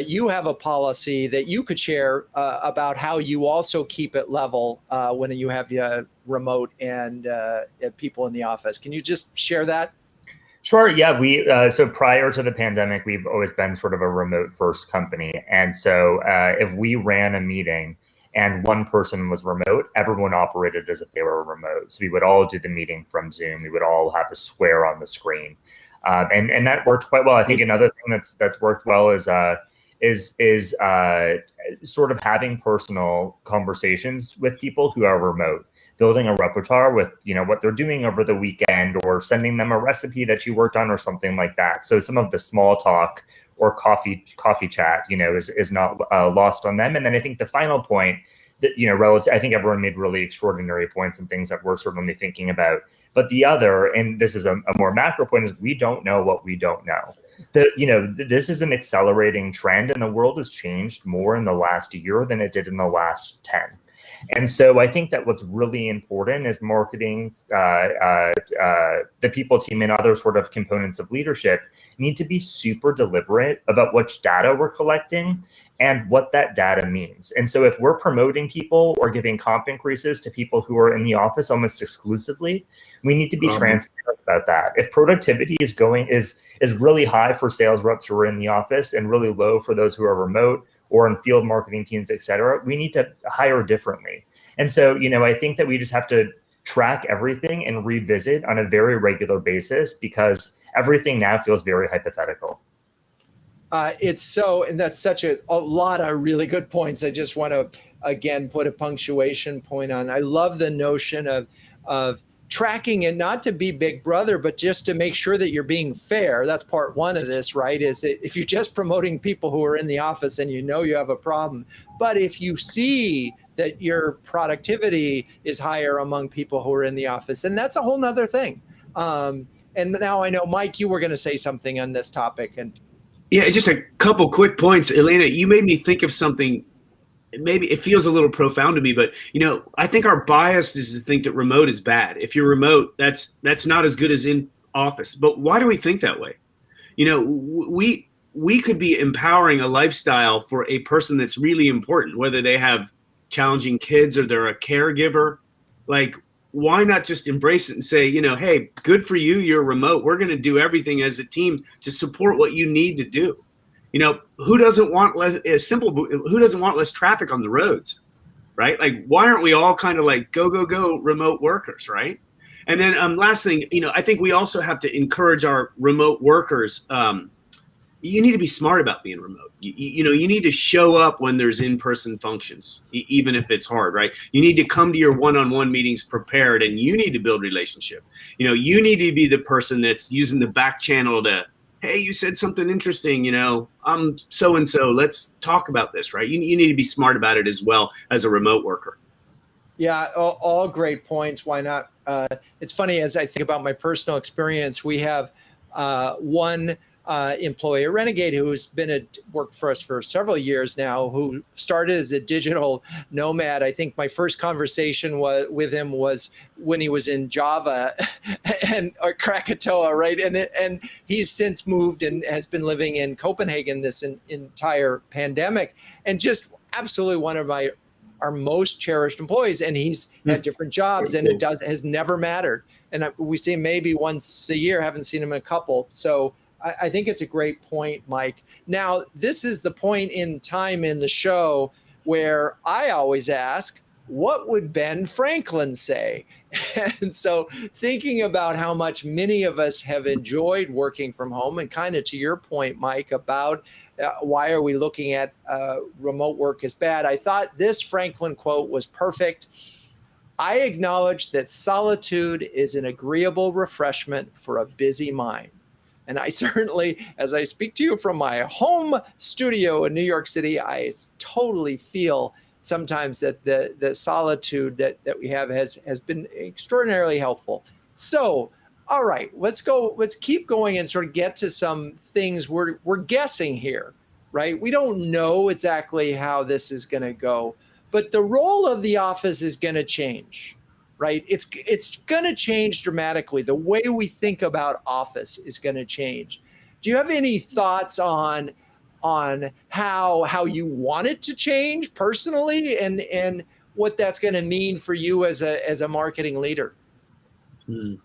you have a policy that you could share about how you also keep it level when you have remote and people in the office. Can you just share that? Sure. Yeah. So prior to the pandemic, we've always been sort of a remote first company. And so if we ran a meeting and one person was remote, everyone operated as if they were remote. So we would all do the meeting from Zoom. We would all have a square on the screen. And that worked quite well. I think another thing that's worked well is sort of having personal conversations with people who are remote, building a repertoire with what they're doing over the weekend, or sending them a recipe that you worked on or something like that. So some of the small talk or coffee chat, is not lost on them. And then I think the final point that, relative, I think everyone made really extraordinary points and things that we're certainly thinking about. But the other, and this is a more macro point, is we don't know what we don't know. This is an accelerating trend, and the world has changed more in the last year than it did in the last 10. And so I think that what's really important is marketing, the people team and other sort of components of leadership need to be super deliberate about which data we're collecting and what that data means. And so if we're promoting people or giving comp increases to people who are in the office almost exclusively, we need to be transparent about that. If productivity is really high for sales reps who are in the office and really low for those who are remote or in field marketing teams, et cetera, we need to hire differently. And so, I think that we just have to track everything and revisit on a very regular basis, because everything now feels very hypothetical. And that's such a lot of really good points. I just want to, again, put a punctuation point on. I love the notion of tracking it, not to be big brother, but just to make sure that you're being fair. That's part one of this, right? Is that if you're just promoting people who are in the office and you have a problem, but if you see that your productivity is higher among people who are in the office, and that's a whole nother thing. And now I know, Mike, you were going to say something on this topic. And yeah, just a couple quick points. Elena, you made me think of something. Maybe it feels a little profound to me, but I think our bias is to think that remote is bad. If you're remote, that's not as good as in office. But why do we think that way? We could be empowering a lifestyle for a person that's really important, whether they have challenging kids or they're a caregiver. Like, why not just embrace it and say, hey, good for you, you're remote. We're going to do everything as a team to support what you need to do. Who doesn't want who doesn't want less traffic on the roads, right? Like, why aren't we all kind of like go remote workers, right? And then last thing, I think we also have to encourage our remote workers. You need to be smart about being remote. You need to show up when there's in-person functions, even if it's hard, right? You need to come to your one-on-one meetings prepared, and you need to build relationship. You need to be the person that's using the back channel to, hey, you said something interesting, I'm so-and-so, let's talk about this, right? You need to be smart about it as well as a remote worker. Yeah, all great points. Why not? It's funny, as I think about my personal experience, we have one employee, a Renegade, who's worked for us for several years now, who started as a digital nomad. I think my first conversation with him was when he was in Java or Krakatoa, right? And he's since moved and has been living in Copenhagen this entire pandemic, and just absolutely one of our most cherished employees. And he's had different jobs, and it has never mattered. And we see him maybe once a year, haven't seen him in a couple. So I think it's a great point, Mike. Now, this is the point in time in the show where I always ask, what would Ben Franklin say? And so thinking about how much many of us have enjoyed working from home, and kind of to your point, Mike, about why are we looking at remote work as bad? I thought this Franklin quote was perfect. I acknowledge that solitude is an agreeable refreshment for a busy mind. And I certainly, as I speak to you from my home studio in New York City, I totally feel sometimes that the solitude that we have has been extraordinarily helpful. So, all right, let's keep going and sort of get to some things we're guessing here, right? We don't know exactly how this is going to go, but the role of the office is going to change. Right? It's going to change dramatically. The way we think about office is going to change. Do you have any thoughts on how you want it to change personally, and what that's going to mean for you as a marketing leader. Who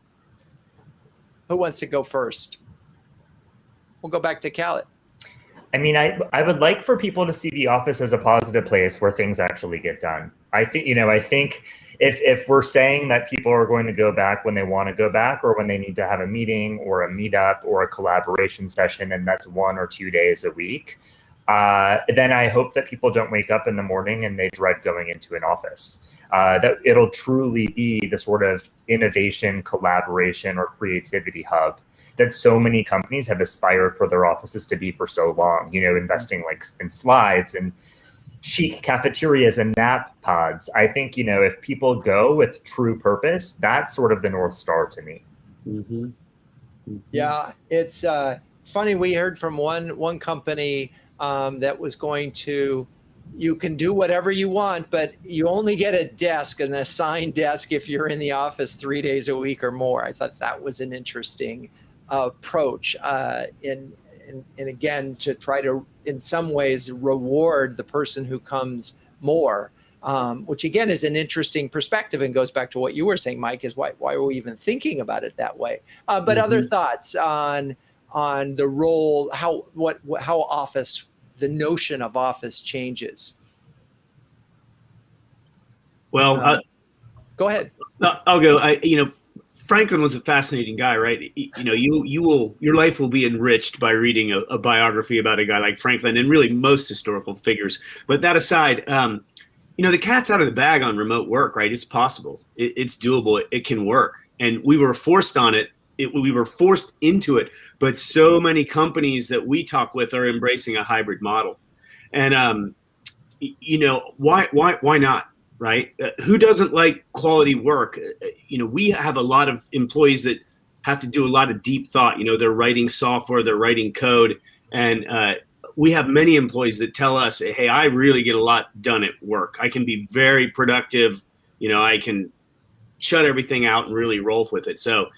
wants to go first? We'll go back to Khaled. I mean, I would like for people to see the office as a positive place where things actually get done. I think if we're saying that people are going to go back when they want to go back, or when they need to have a meeting or a meetup or a collaboration session, and that's 1 or 2 days a week, then I hope that people don't wake up in the morning and they dread going into an office. That it'll truly be the sort of innovation, collaboration, or creativity hub that so many companies have aspired for their offices to be for so long, investing like in slides and chic cafeterias and nap pods. I think, if people go with true purpose, that's sort of the North Star to me. Mm-hmm. Mm-hmm. Yeah, it's funny. We heard from one company that was going to, you can do whatever you want, but you only get a desk, an assigned desk, if you're in the office 3 days a week or more. I thought that was an interesting approach, and again, to try to, in some ways, reward the person who comes more, which again is an interesting perspective and goes back to what you were saying, Mike, is why are we even thinking about it that way? But other thoughts on the role, how office, the notion of office changes? Well, go ahead. I'll go. Franklin was a fascinating guy, right? Your life will be enriched by reading a biography about a guy like Franklin, and really most historical figures. But that aside, the cat's out of the bag on remote work, right? It's possible. It's doable. It can work. And we were forced on it. We were forced into it. But so many companies that we talk with are embracing a hybrid model. And, why not? Right? Who doesn't like quality work? We have a lot of employees that have to do a lot of deep thought. They're writing software, they're writing code. And we have many employees that tell us, hey, I really get a lot done at work. I can be very productive. I can shut everything out and really roll with it. So,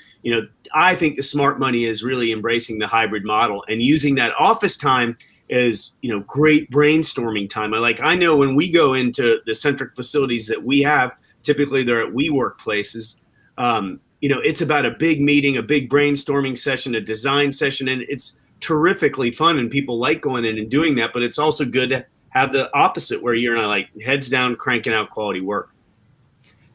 I think the smart money is really embracing the hybrid model and using that office time is, great brainstorming time. I know when we go into the Centric facilities that we have, typically they're at WeWork places. It's about a big meeting, a big brainstorming session, a design session, and it's terrifically fun and people like going in and doing that. But it's also good to have the opposite where you're not heads down, cranking out quality work.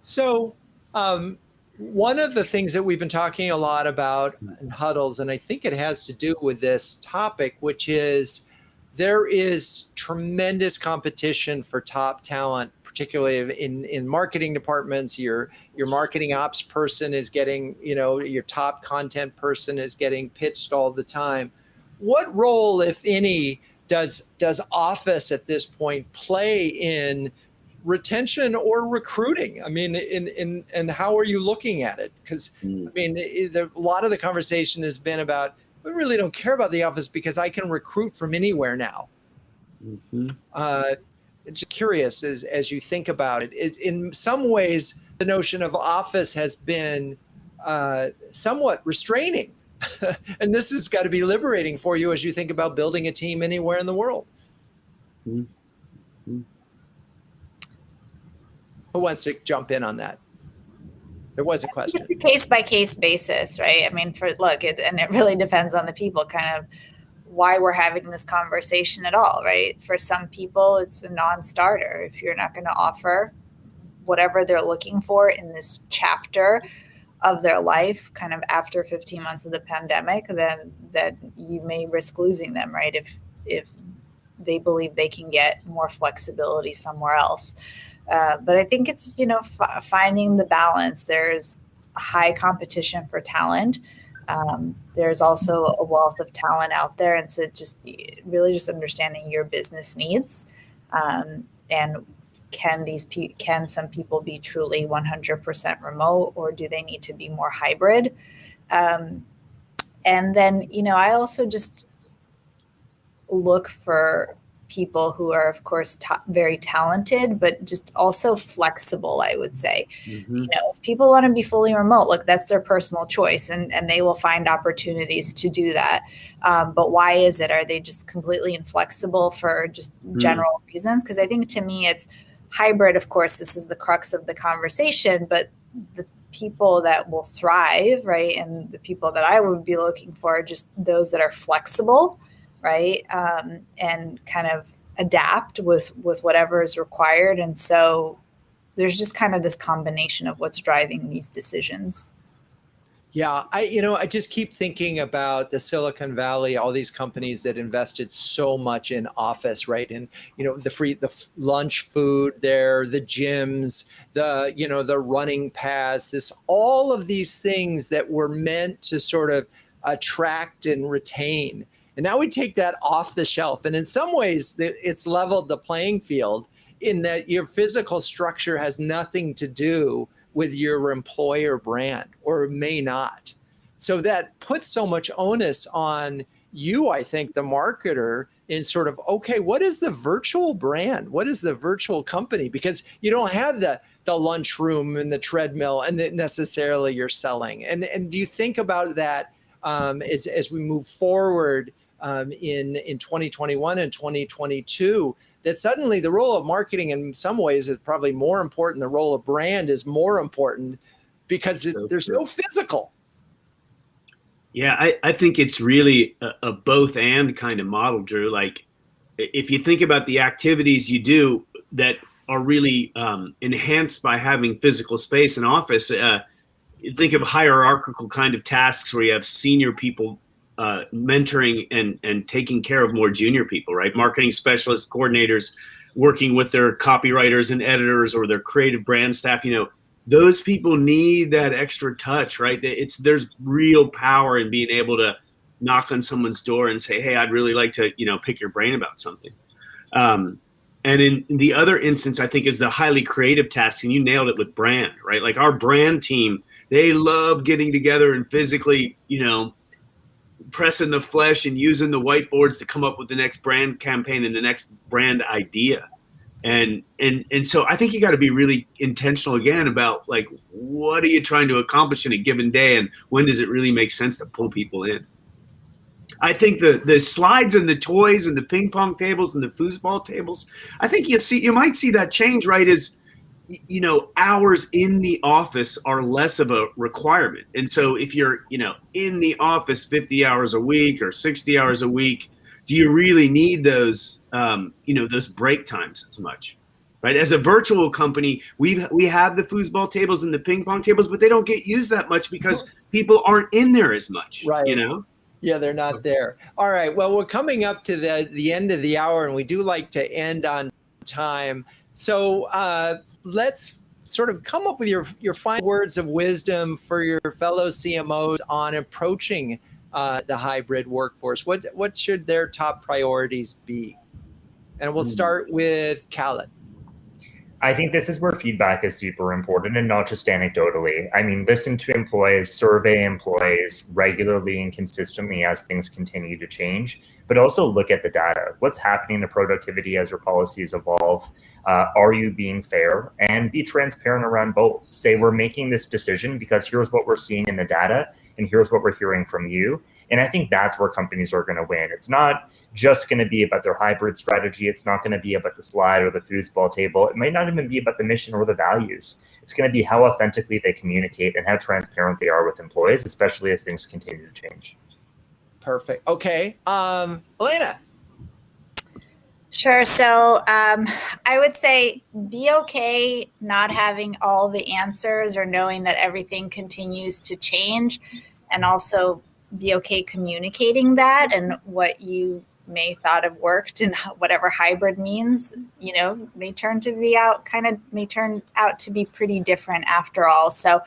So one of the things that we've been talking a lot about in Huddles, and I think it has to do with this topic, which is there is tremendous competition for top talent, particularly in marketing departments. Your marketing ops person is getting, your top content person is getting pitched all the time. What role, if any, does office at this point play in retention or recruiting? I mean, and how are you looking at it? Because a lot of the conversation has been about, we really don't care about the office because I can recruit from anywhere now. Mm-hmm. Just curious, as you think about it, in some ways, the notion of office has been somewhat restraining. And this has got to be liberating for you as you think about building a team anywhere in the world. Mm-hmm. Who wants to jump in on that? There was a question. It's a case-by-case basis, right? I mean, and it really depends on the people, kind of why we're having this conversation at all, right? For some people, it's a non-starter. If you're not going to offer whatever they're looking for in this chapter of their life, kind of after 15 months of the pandemic, then you may risk losing them, right? If they believe they can get more flexibility somewhere else. But I think it's, finding the balance. There's high competition for talent. There's also a wealth of talent out there. And so just understanding your business needs. And can some people be truly 100% remote, or do they need to be more hybrid? And then, I also just look for people who are, of course, very talented, but just also flexible, I would say. Mm-hmm. If people want to be fully remote, look, that's their personal choice, and they will find opportunities to do that. But why is it? Are they just completely inflexible for just general reasons? Because I think, to me, it's hybrid. Of course, this is the crux of the conversation, but the people that will thrive, right, and the people that I would be looking for are just those that are flexible, right, and kind of adapt with whatever is required. And so there's just kind of this combination of what's driving these decisions. Yeah, I just keep thinking about the Silicon Valley, all these companies that invested so much in office, right? And, the lunch food there, the gyms, the running paths, all of these things that were meant to sort of attract and retain. And now we take that off the shelf. And in some ways, it's leveled the playing field in that your physical structure has nothing to do with your employer brand, or may not. So that puts so much onus on you, I think, the marketer, in sort of, okay, what is the virtual brand? What is the virtual company? Because you don't have the lunchroom and the treadmill and that necessarily you're selling. And do you think about that as we move forward in 2021 and 2022, that suddenly the role of marketing in some ways is probably more important. The role of brand is more important because there's no physical. Yeah, I think it's really a both and kind of model, Drew. Like, if you think about the activities you do that are really enhanced by having physical space in office, think of hierarchical kind of tasks where you have senior people mentoring and taking care of more junior people, right? Marketing specialists, coordinators, working with their copywriters and editors or their creative brand staff. Those people need that extra touch, right? There's real power in being able to knock on someone's door and say, hey, I'd really like to, pick your brain about something. And in the other instance, I think, is the highly creative task, and you nailed it with brand, right? Like, our brand team, they love getting together and physically, pressing the flesh and using the whiteboards to come up with the next brand campaign and the next brand idea. And so I think you got to be really intentional again about, like, what are you trying to accomplish in a given day, and when does it really make sense to pull people in? I think the slides and the toys and the ping pong tables and the foosball tables, I think you might see that change, right? As hours in the office are less of a requirement. And so if you're, in the office 50 hours a week or 60 hours a week, do you really need those, those break times as much, right? As a virtual company, we have the foosball tables and the ping pong tables, but they don't get used that much because people aren't in there as much, right? Yeah, they're not there. All right. Well, we're coming up to the end of the hour, and we do like to end on time. So, let's sort of come up with your final words of wisdom for your fellow CMOs on approaching the hybrid workforce. What should their top priorities be? And we'll start with Khalid. I think this is where feedback is super important, and not just anecdotally. I mean, listen to employees, survey employees regularly and consistently as things continue to change, but also look at the data. What's happening to productivity as your policies evolve? Are you being fair? And be transparent around both. Say, we're making this decision because here's what we're seeing in the data, and here's what we're hearing from you. And I think that's where companies are going to win. It's not just going to be about their hybrid strategy. It's not going to be about the slide or the foosball table. It might not even be about the mission or the values. It's going to be how authentically they communicate and how transparent they are with employees, especially as things continue to change. Perfect. Okay. Ellina. Sure. So I would say be okay not having all the answers or knowing that everything continues to change, and also be okay communicating that and what you may thought have worked and whatever hybrid means, may turn out to be pretty different after all. So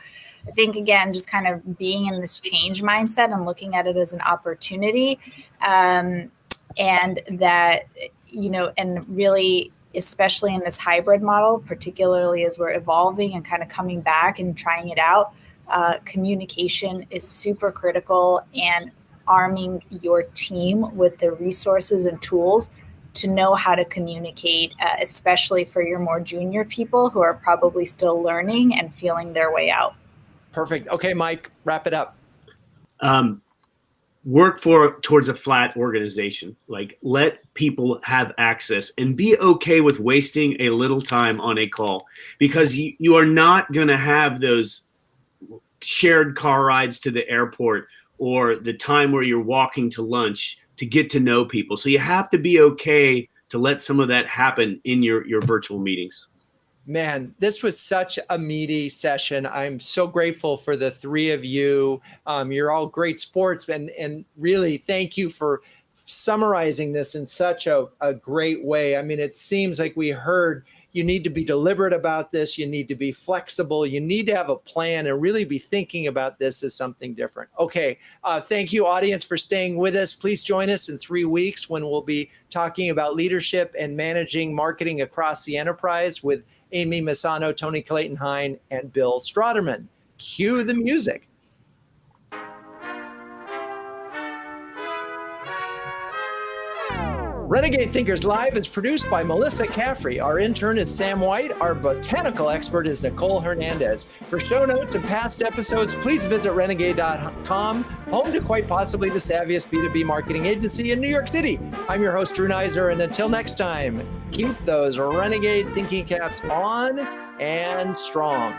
I think, again, just kind of being in this change mindset and looking at it as an opportunity, and that, and really, especially in this hybrid model, particularly as we're evolving and kind of coming back and trying it out, communication is super critical, and arming your team with the resources and tools to know how to communicate, especially for your more junior people who are probably still learning and feeling their way out. Perfect. Okay, Mike, wrap it up. Work towards a flat organization. Like, let people have access and be okay with wasting a little time on a call, because you are not going to have those shared car rides to the airport or the time where you're walking to lunch to get to know people. So you have to be okay to let some of that happen in your virtual meetings. Man, this was such a meaty session. I'm so grateful for the three of you. You're all great sports, and really thank you for summarizing this in such a great way. I mean, it seems like we heard you need to be deliberate about this. You need to be flexible. You need to have a plan and really be thinking about this as something different. Okay, thank you, audience, for staying with us. Please join us in 3 weeks when we'll be talking about leadership and managing marketing across the enterprise with Amy Massano, Tony Clayton-Hine, and Bill Strotterman. Cue the music. Renegade Thinkers Live is produced by Melissa Caffrey. Our intern is Sam White. Our botanical expert is Nicole Hernandez. For show notes and past episodes, please visit renegade.com, home to quite possibly the savviest B2B marketing agency in New York City. I'm your host, Drew Neisner, and until next time, keep those Renegade thinking caps on and strong.